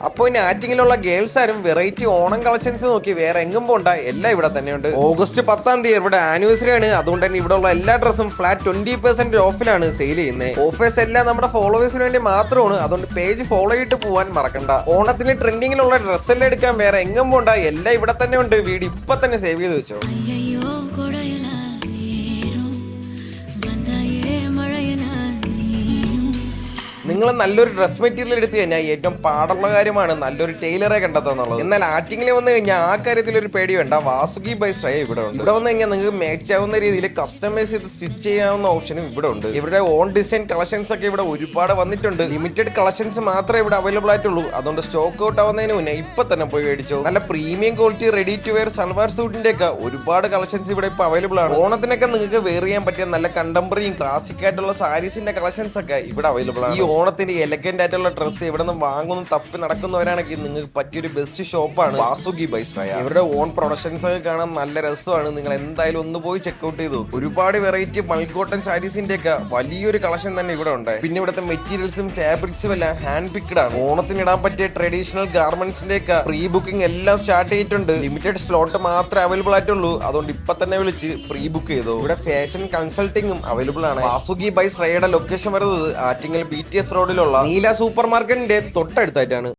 അപ്പോൾ ഇനി ആറ്റിങ്ങിലുള്ള ഗേൾസ് ആരും വെറൈറ്റി ഓണം കളക്ഷൻസ് നോക്കി വേറെ എങ്ങും പോണ്ട, എല്ലാം ഇവിടെ തന്നെയുണ്ട്. ഓഗസ്റ്റ് 10 ഇവിടെ ആനിവേഴ്സറി ആണ്. അതുകൊണ്ട് തന്നെ ഇവിടെ ഉള്ള എല്ലാ ഡ്രസ്സും ഫ്ലാറ്റ് 20% ഓഫിലാണ് സെയിൽ ചെയ്യുന്നത്. ഓഫേഴ്സ് എല്ലാം നമ്മുടെ ഫോളോവേഴ്സിന് വേണ്ടി മാത്രമാണ്. അതുകൊണ്ട് പേജ് ഫോളോ ചെയ്തിട്ട് പോകാൻ മറക്കണ്ട. ഓണത്തിന് ട്രെൻഡിങ്ങിലുള്ള ഡ്രസ്സ് എല്ലാം എടുക്കാൻ വേറെ എങ്ങും പോണ്ട, എല്ലാം ഇവിടെ തന്നെ ഉണ്ട്. വീഡിയോ ഇപ്പൊ തന്നെ സേവ് ചെയ്ത് വെച്ചോ. നിങ്ങൾ നല്ലൊരു ഡ്രസ് മെറ്റീരിയൽ എടുത്തു കഴിഞ്ഞാൽ ഏറ്റവും പാടുള്ള കാര്യമാണ് നല്ലൊരു ടൈലറെ കണ്ടെത്താന്നുള്ളത്. എന്നാൽ ആറ്റിങ്ങിൽ വന്നു കഴിഞ്ഞാൽ ആ കാര്യത്തിൽ ഒരു പേടി വേണ്ട. വാസുകി ബൈ ശ്രേയ ഇവിടെ ഉണ്ട്. ഇവിടെ വന്നു കഴിഞ്ഞാൽ നിങ്ങൾക്ക് മാച്ച് ആവുന്ന രീതിയിൽ കസ്റ്റമൈസ് ചെയ്ത് സ്റ്റിച്ച് ചെയ്യാവുന്ന ഓപ്ഷനും ഇവിടെ ഉണ്ട്. ഇവരുടെ ഓൺ ഡിസൈൻ കളക്ഷൻസ് ഒക്കെ ഇവിടെ ഒരുപാട് വന്നിട്ടുണ്ട്. ലിമിറ്റഡ് കളക്ഷൻസ് മാത്രമേ ഇവിടെ അവൈലബിൾ ആയിട്ടുള്ളൂ. അതുകൊണ്ട് സ്റ്റോക്ക് ഔട്ട് ആവുന്നതിന് മുന്നേ ഇപ്പൊ തന്നെ പോയി മേടിച്ചോ. നല്ല premium quality ready to wear salwar സൂട്ടിന്റെ ഒക്കെ ഒരുപാട് കളക്ഷൻസ് ഇവിടെ ഇപ്പൊ അവൈലബിൾ ആണ്. ഓണത്തിനൊക്കെ നിങ്ങൾക്ക് വെയർ ചെയ്യാൻ പറ്റിയ നല്ല കണ്ടംപററിയും ക്ലാസിക് ആയിട്ടുള്ള സാരീസിന്റെ കളക്ഷൻസ് ഒക്കെ ഇവിടെ അവൈലബിൾ ആണ്. ഓണത്തിന് എലഗന്റ് ആയിട്ടുള്ള ഡ്രസ്സ് ഇവിടെ നിന്ന് വാങ്ങുന്നു തപ്പി നടക്കുന്നവരാണെങ്കിൽ നിങ്ങൾക്ക് പറ്റിയൊരു ബെസ്റ്റ് ഷോപ്പാണ് വാസുകി ബൈ ശ്രേയ. ഇവരുടെ ഓൺ പ്രൊഡക്ഷൻസ് ഒക്കെ കാണാൻ നല്ല രസമാണ്. നിങ്ങൾ എന്തായാലും ഒന്ന് പോയി ചെക്ക്ഔട്ട് ചെയ്തു. ഒരുപാട് വെറൈറ്റി മൾക്കോട്ടൺ സാരീസിന്റെ ഒക്കെ വലിയൊരു കളക്ഷൻ തന്നെ ഇവിടെ ഉണ്ട്. പിന്നെ ഇവിടുത്തെ മെറ്റീരിയൽസും ഫാബ്രിക്സും എല്ലാം ഹാൻഡ് പിക്ഡ് ആണ്. ഓണത്തിന് ഇടാൻ പറ്റിയ ട്രഡീഷണൽ ഗാർമെന്റ്സിന്റെ ഒക്കെ പ്രീ ബുക്കിംഗ് എല്ലാം സ്റ്റാർട്ട് ചെയ്തിട്ടുണ്ട്. ലിമിറ്റഡ് സ്ലോട്ട് മാത്രമേ അവൈലബിൾ ആയിട്ടുള്ളൂ. അതുകൊണ്ട് ഇപ്പൊ തന്നെ വിളിച്ച് പ്രീ ബുക്ക് ചെയ്തു. ഇവിടെ ഫാഷൻ കൺസൾട്ടിംഗും അവൈലബിൾ ആണ്. വാസുകി ബൈ ശ്രേയയുടെ ലൊക്കേഷൻ വരുന്നത് ആറ്റിങ്ങൽ BTS റോഡിലുള്ള നീല സൂപ്പർ മാർക്കറ്റിന്റെ തൊട്ടടുത്തായിട്ടാണ്.